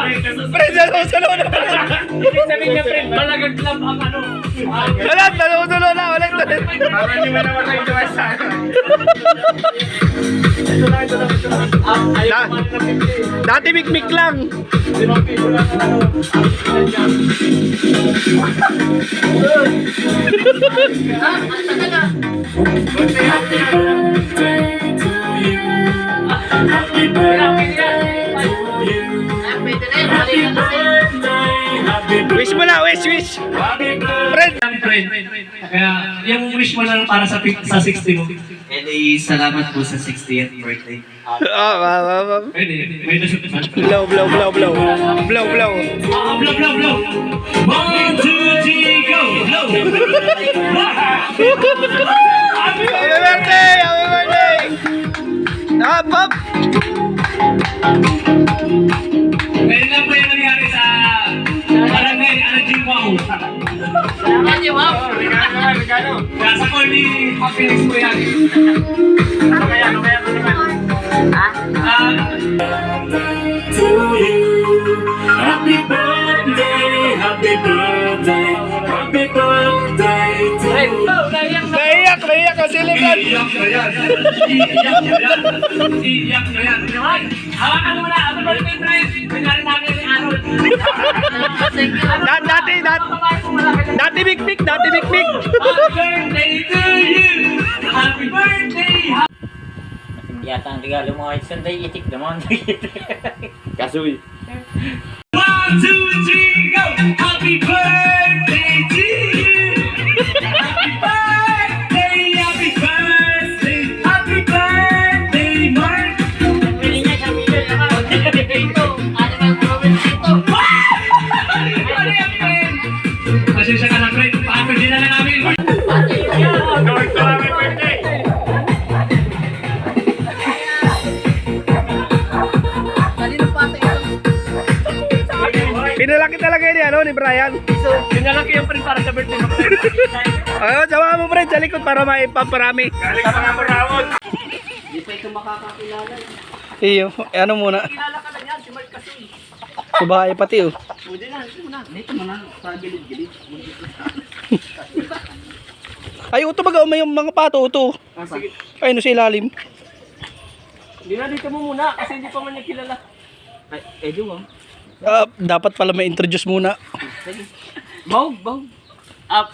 Friend, nasusunod na. Sabihin niya, friend, malagaglam ang ano. Ulit, nasusunod na. Ulit. Para hindi mo naman kayo gawa sa ano. Dati mikmik lang. Wish mo na, wish. Friend. Kaya yung wish mo lang para sa 60 mo. And salamat po sa 60th birthday. Pwede, may nashoot na. Blow. Blow. 1, 2, 3, go! Blow! Happy birthday! Up! Ngayon lang po yung nangyari sa barangay Anajiwao. Regalo. Nasa ko ni Happiness po yan. Ano kaya mo naman? To you, happy birthday to you. Naiyak ang silikon. Iyak na yan. Hawakan mo na. Happy birthday, friend. Nangyari namin yung araw. Dati mikmik. Happy birthday to you. Happy birthday. Yata ang regalo mo ay Sunday itik naman. Kasoy. 1, 2, 3, go! Happy birthday to you! Happy birthday, Mark! Pasensya ka na, friend. Paano din na namin? Lord, happy birthday. Pinalaki talaga ni Brian. Pinalaki yung friend para sa birthday mo. Ayun, sama mo friend sa likod para maipaparami. Galing sa mga Morawon. Hindi pa ito makakakilala. Iyo, ano muna. Kilala ka lang yan, si Mark kasi. Sa bahay pati oh. Pwede na, ito mo na. Dito mo na, sa gilid-gilid. Ay, uto baga may mga pato uto. Sige. Ay, no sa ilalim. Hindi na, dito mo muna kasi hindi pa man niya kilala. Ay, mo. Dapat pala may introduce muna. Bawg. Up.